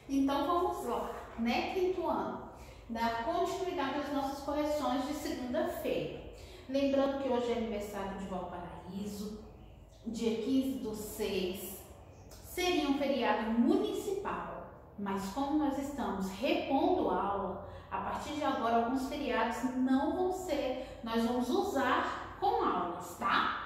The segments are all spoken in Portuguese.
Então vamos lá, né? Quinto ano, dar continuidade às nossas correções de segunda-feira. Lembrando que hoje é aniversário de Valparaíso, dia 15/6, seria um feriado municipal, mas como nós estamos repondo aula, a partir de agora alguns feriados não vão ser, nós vamos usar com aulas, tá?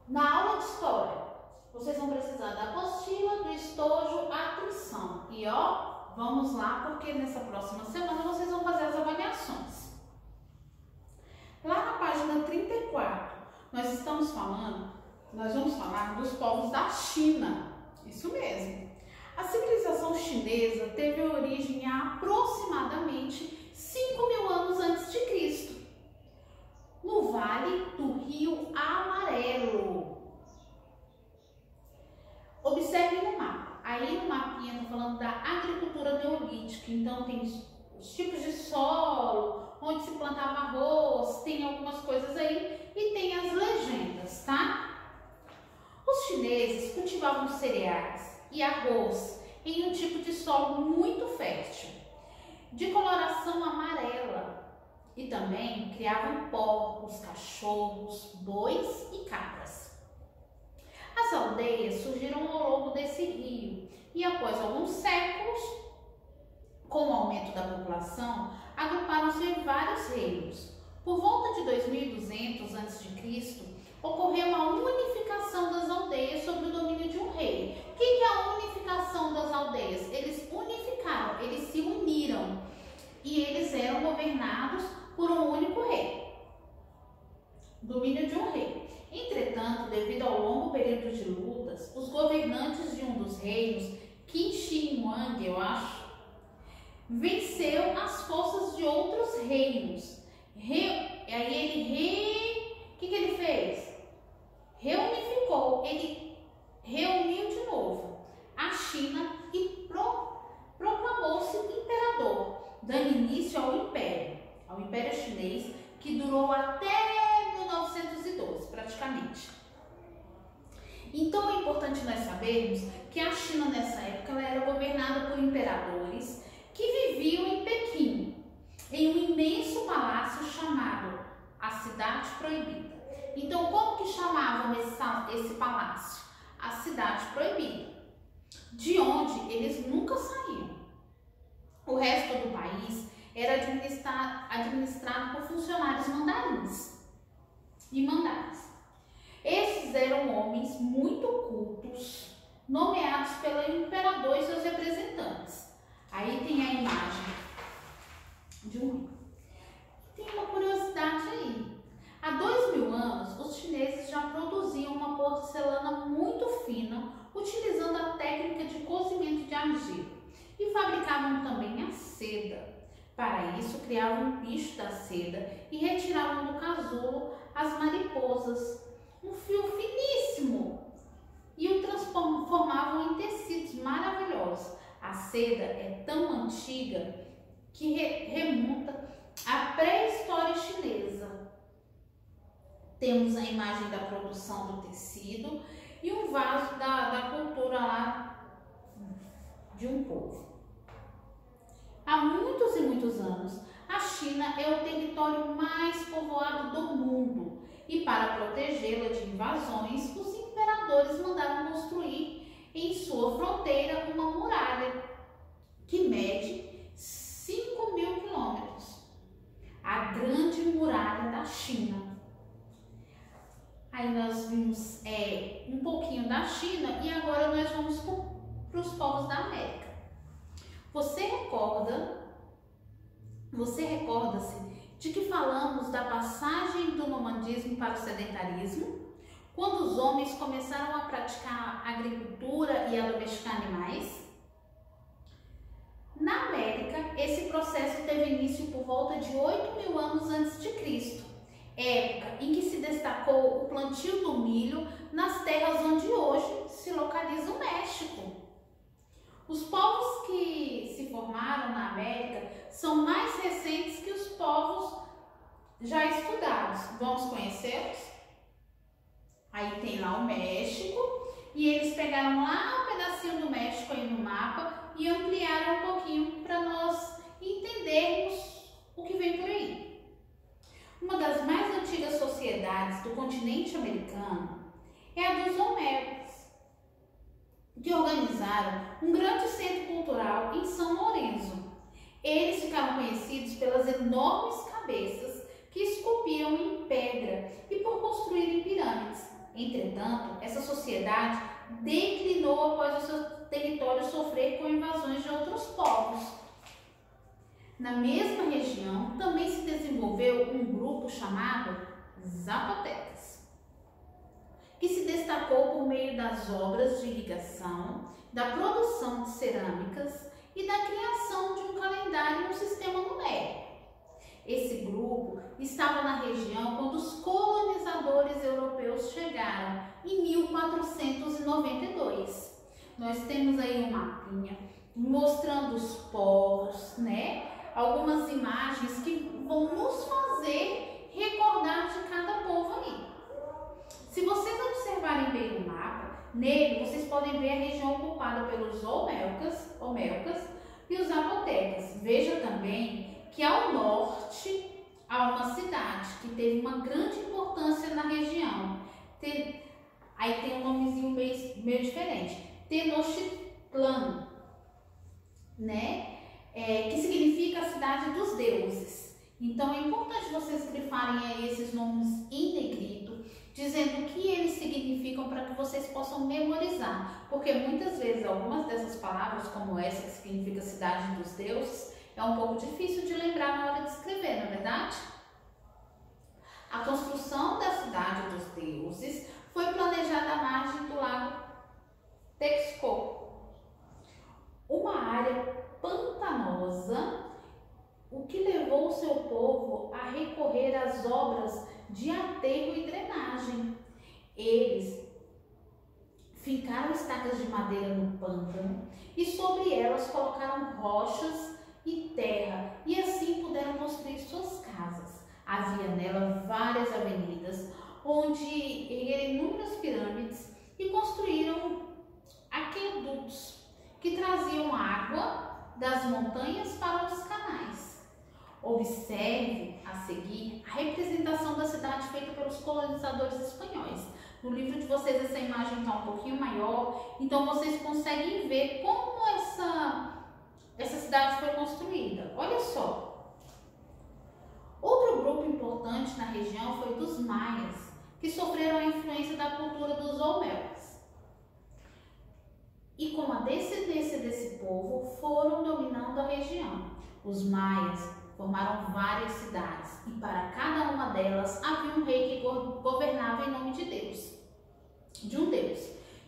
Na aula de história, vocês vão precisar da apostila, do estojo, atrição. E ó, vamos lá, porque nessa próxima semana vocês vão fazer as avaliações. Lá na página 34, nós vamos falar dos povos da China. Isso mesmo. A civilização chinesa teve origem há aproximadamente 5.000 anos antes de Cristo, no Vale do Rio Amarelo. Observe no mapa. Aí no mapinha está falando da agricultura neolítica. Então tem os tipos de solo, onde se plantava arroz, tem algumas coisas aí e tem as legendas, tá? Os chineses cultivavam cereais e arroz em um tipo de solo muito fértil, de coloração amarela, e também criavam porcos, cachorros, bois e cabras. As aldeias surgiram ao longo desse rio e após alguns séculos, com o aumento da população, agruparam-se em vários reinos. Por volta de 2200 a.C., ocorreu a unificação das aldeias sob o domínio de um rei. O que é a unificação das aldeias? Eles unificaram, eles se uniram e eles eram governados por um único rei. Domínio de um rei. Entretanto, devido ao longo período de lutas, os governantes de um dos reinos, Qin Shi Huang, eu acho, venceu as forças de outros reinos. O que ele fez? Reunificou, ele reuniu de novo a China e proclamou-se imperador, dando início ao Império Chinês, que durou até 1912, praticamente. Então é importante nós sabermos que a China nessa época ela era governada por imperadores que viviam em Pequim, em um imenso palácio chamado a Cidade Proibida. Então como que chamavam esse palácio? A Cidade Proibida, de onde eles nunca saíam. O resto do país era administrado por funcionários mandarins e mandares. Esses eram homens muito cultos, nomeados pelo imperador e seus representantes. Aí tem a imagem de um rio. Tem uma curiosidade aí. Há 2000 anos, os chineses já produziam uma porcelana muito fina, utilizando a técnica de cozimento de argila, e fabricavam também a seda. Para isso, criavam um bicho da seda e retiravam do casulo as mariposas, um fio finíssimo, e o transformavam em tecidos maravilhosos. A seda é tão antiga que remonta à pré-história chinesa. Temos a imagem da produção do tecido e um vaso da cultura lá de um povo. Há muitos e muitos anos, a China é o território mais povoado do mundo e para protegê-la de invasões, os imperadores mandaram construir em sua fronteira uma muralha que mede 5.000 quilômetros, a Grande Muralha da China. Aí nós vimos um pouquinho da China e agora nós vamos para os povos da América. Você recorda-se de que falamos da passagem do nomadismo para o sedentarismo, quando os homens começaram a praticar a agricultura e a domesticar animais? Na América, esse processo teve início por volta de 8.000 anos antes de Cristo, época em que se destacou o plantio do milho nas terras onde hoje se localiza o México. Os povos que se formaram na América são mais recentes que os povos já estudados. Vamos conhecê-los? Aí tem lá o México, e eles pegaram lá um pedacinho do México aí no mar mapa e ampliaram um pouquinho para nós entendermos o que vem por aí. Uma das mais antigas sociedades do continente americano é a dos Olmecas, que organizaram um grande centro cultural em São Lourenço. Eles ficaram conhecidos pelas enormes cabeças que esculpiam em pedra e por construírem pirâmides. Entretanto, essa sociedade declinou após o seu território sofrer com invasões de outros povos. Na mesma região, também se desenvolveu um grupo chamado Zapotecas, que se destacou por meio das obras de irrigação, da produção de cerâmicas e da criação de um calendário e um sistema numérico. Esse grupo estava na região quando os colonizadores europeus chegaram em 1492. Nós temos aí um mapinha mostrando os povos, né? Algumas imagens que vão nos fazer recordar de cada povo aí. Se vocês observarem bem o mapa, nele vocês podem ver a região ocupada pelos Olmecas e os Zapotecas. Veja também que ao norte há uma cidade que teve uma grande importância na região. Aí tem um nomezinho meio diferente, Tenochtitlan, né? Que significa a cidade dos deuses. Então é importante vocês grifarem aí esses nomes em negrito, dizendo o que eles significam para que vocês possam memorizar. Porque muitas vezes algumas dessas palavras, como essa que significa cidade dos deuses, é um pouco difícil de lembrar na hora de escrever, não é verdade? A construção da cidade dos deuses foi planejada à margem do lago Texcoco, uma área pantanosa, o que levou o seu povo a recorrer às obras de aterro e drenagem. Eles fincaram estacas de madeira no pântano e sobre elas colocaram rochas e terra, e assim puderam construir suas casas. Havia nela várias avenidas, onde ergueram inúmeras pirâmides e construíram aquedutos que traziam água das montanhas para os canais. Observe a seguir a representação da cidade feita pelos colonizadores espanhóis. No livro de vocês essa imagem está um pouquinho maior, então vocês conseguem ver como essa cidade foi construída. Olha só. Outro grupo importante na região foi dos maias, que sofreram a influência da cultura dos Olmecas. E com a descendência desse povo foram dominando a região. Os maias formaram várias cidades e para cada uma delas havia um rei que governava em nome de Deus, de um Deus.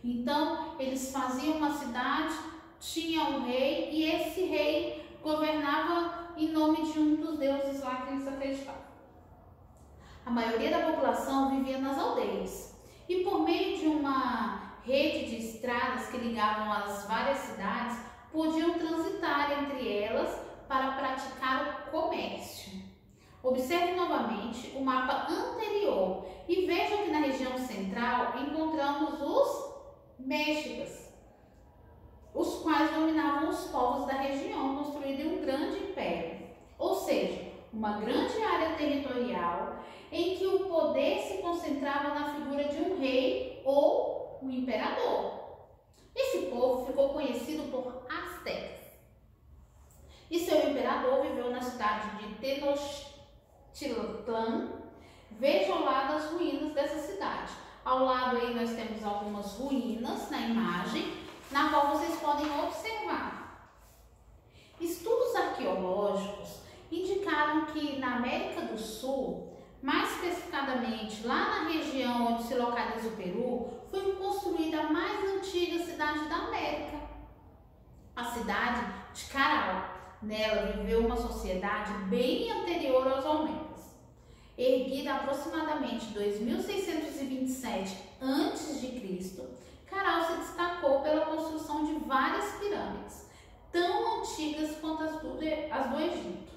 Então eles faziam uma cidade, tinha um rei e esse rei governava em nome de um dos deuses lá que eles acreditavam. A maioria da população vivia nas aldeias e por meio de uma rede de estradas que ligavam as várias cidades, podiam transitar entre elas para praticar o comércio. Observe novamente o mapa anterior e vejam que na região central encontramos os mexicas, os quais dominavam os povos da região, construindo um grande império, ou seja, uma grande área territorial em que o poder se concentrava na figura de um rei ou um imperador. Esse povo ficou conhecido por astecas e seu imperador viveu na cidade de Tenochtitlan. Vejam lá das ruínas dessa cidade. Ao lado aí nós temos algumas ruínas na imagem, na qual vocês podem observar. Estudos arqueológicos indicaram que na América do Sul, mais especificadamente lá na região onde se localiza o Peru, foi construída a mais antiga cidade da América, a cidade de Caral. Nela viveu uma sociedade bem anterior aos Olmecas. Erguida aproximadamente 2627 a.C., Caral se destacou pela construção de várias pirâmides, tão antigas quanto as do Egito.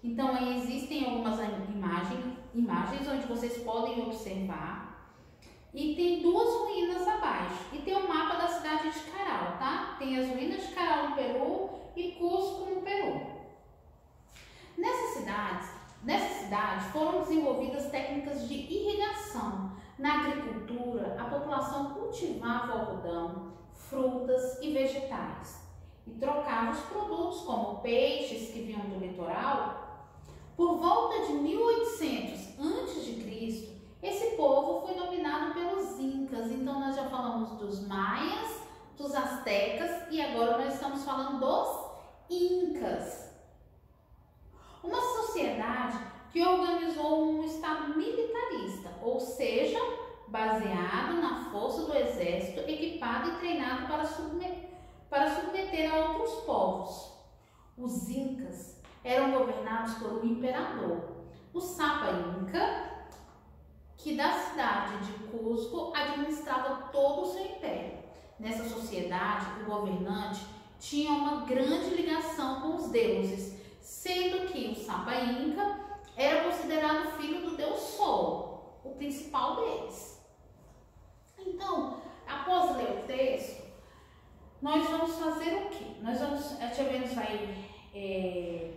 Então aí existem algumas imagens onde vocês podem observar, e tem duas ruínas abaixo, e tem o mapa da cidade de Caral, tá? Tem as ruínas de Caral e Cusco, no Peru. Nessa cidade foram desenvolvidas técnicas de irrigação. Na agricultura, a população cultivava algodão, frutas e vegetais e trocava os produtos como peixes que vinham do litoral. Por volta de 1800 a.C., esse povo foi dominado pelos incas. Então nós já falamos dos maias, dos astecas e agora nós estamos falando dos incas. Uma sociedade que organizou um estado militarista, ou seja, baseado na força do exército, equipado e treinado para submeter a outros povos. Os incas eram governados por um imperador, o Sapa Inca, que da cidade de Cusco administrava todo o seu império. Nessa sociedade, o governante tinha uma grande ligação com os deuses, sendo que o Sapa Inca era considerado filho do deus Sol, o principal deles. Então, após ler o texto, nós vamos fazer o quê? A Tia Vênus vai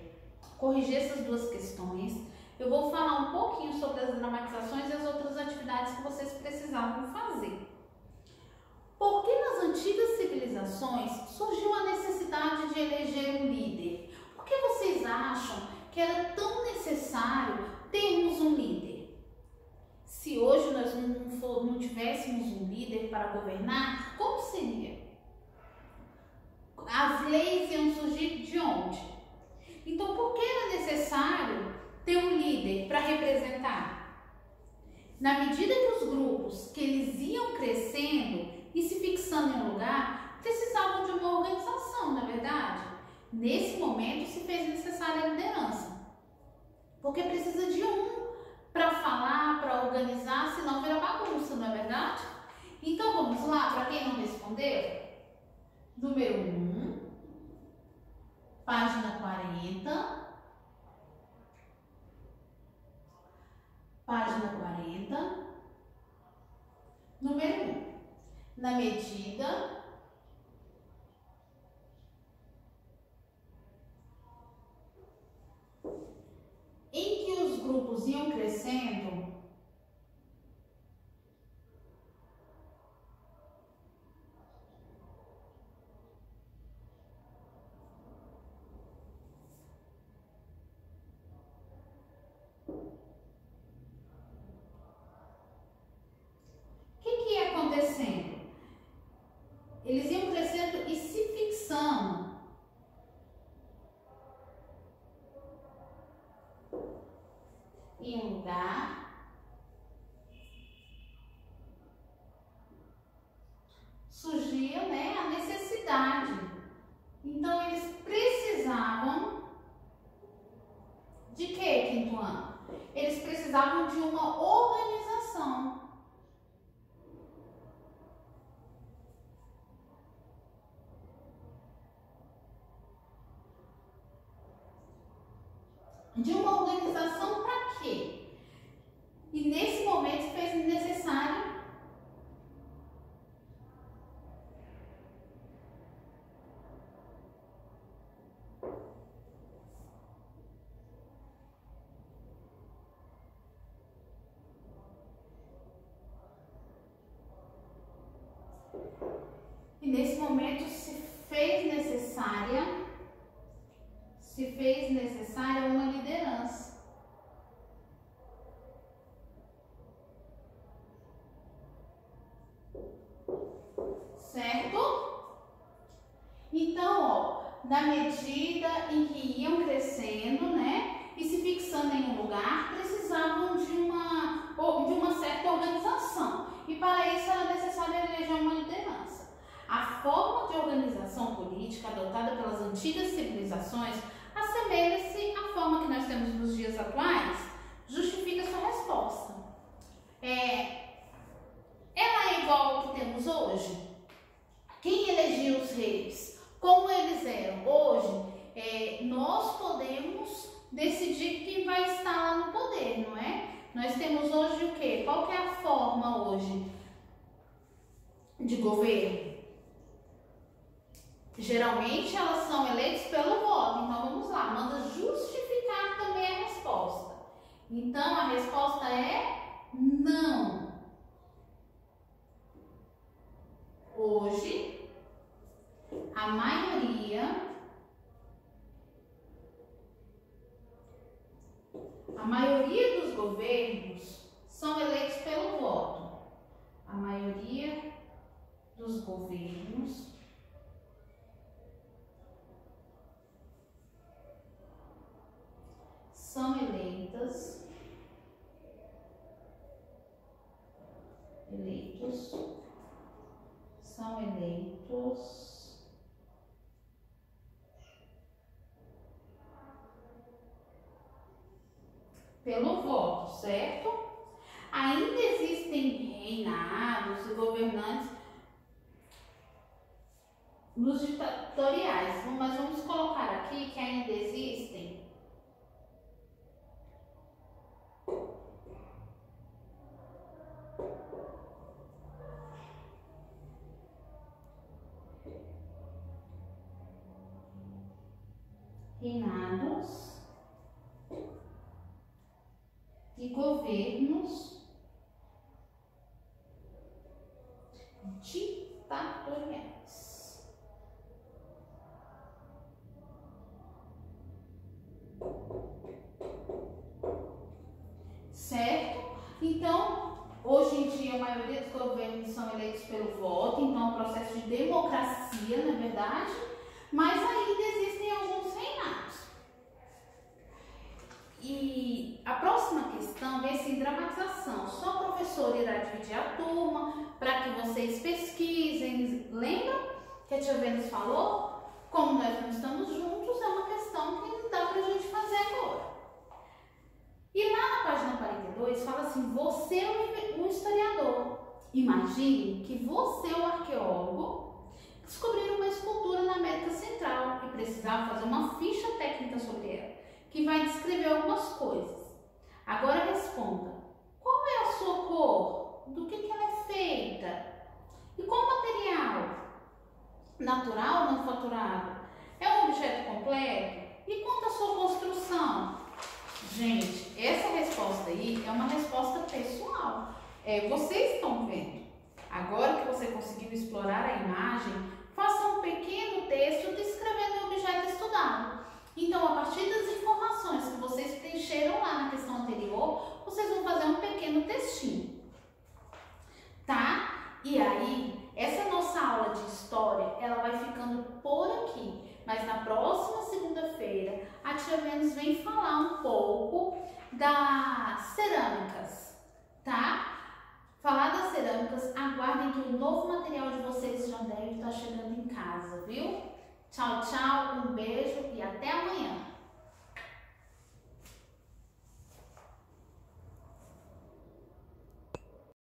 corrigir essas duas questões. Eu vou falar um pouquinho sobre as dramatizações e as outras atividades que vocês precisavam fazer. Por que nas antigas civilizações surgiu a necessidade de eleger um líder? Por que vocês acham que era tão necessário termos um líder? Se hoje nós não tivéssemos um líder para governar, como seria? As leis iam surgir de onde? Então, por que era necessário ter um líder para representar? Na medida que os grupos que eles iam crescendo e se fixando em um lugar, precisavam de uma organização, não é verdade? Nesse momento se fez necessária a liderança, porque precisa de um para falar, para organizar, senão vira bagunça, não é verdade? Então vamos lá, para quem não respondeu, número 1, página 40, página 40, número 1. Na medida em que os grupos iam crescendo, o que ia acontecendo? Eles iam crescendo e se fixando. Em um lugar, surgia, né, a necessidade. Então eles precisavam de quê, quinto ano? Eles precisavam de uma organização. De uma organização para quê? E nesse momento se fez necessário uma liderança. Certo? Então, ó, na medida em que iam crescendo, né, e se fixando em um lugar, precisavam de uma certa organização. E para isso era necessário eleger uma liderança. A forma de organização política adotada pelas antigas civilizações assemelha-se à forma que nós temos nos dias atuais? Justifica sua resposta. Ela é igual ao que temos hoje? Quem elegia os reis? Como eles eram? Hoje, nós podemos decidir quem vai estar lá no poder, não é? Nós temos hoje o quê? Qual que é a forma hoje de governo? Geralmente elas são eleitas pelo voto. Então vamos lá, manda justificar também a resposta. Então a resposta é não. Hoje, a maioria dos governos são eleitos pelo voto. A maioria dos governos são eleitos pelo voto, certo? Ainda existem reinados e governantes nos ditatoriais, mas vamos colocar aqui que ainda existem reinados e governos ditatoriais. Certo? Então, hoje em dia, a maioria dos governos são eleitos pelo voto, então é um processo de democracia, na verdade, mas ainda existem alguns reinados. E a próxima questão vai ser em dramatização. Só o professor irá dividir a turma para que vocês pesquisem. Lembra que a tia Vênus falou? Como nós não estamos juntos, é uma questão que não dá para a gente fazer agora. E lá na página 42 fala assim: você é um historiador. Imagine que você é um arqueólogo que descobriu uma escultura na América Central e precisava fazer uma ficha técnica sobre ela, que vai descrever algumas coisas. Agora responda: qual é a sua cor? Do que ela é feita? E qual material? Natural ou manufaturado? É um objeto completo? E quanto à sua construção? Gente, essa resposta aí é uma resposta pessoal. Vocês estão vendo. Agora que você conseguiu explorar a imagem, faça um pequeno texto descrevendo o objeto estudado. Então, a partir das informações que vocês preencheram lá na questão anterior, vocês vão fazer um pequeno textinho, tá? E aí, essa nossa aula de história, ela vai ficando por aqui. Mas na próxima segunda-feira, a tia Vênus vem falar um pouco das cerâmicas, tá? Falar das cerâmicas, aguardem que o novo material de vocês já deve estar chegando em casa, viu? Tchau, tchau, um beijo e até amanhã.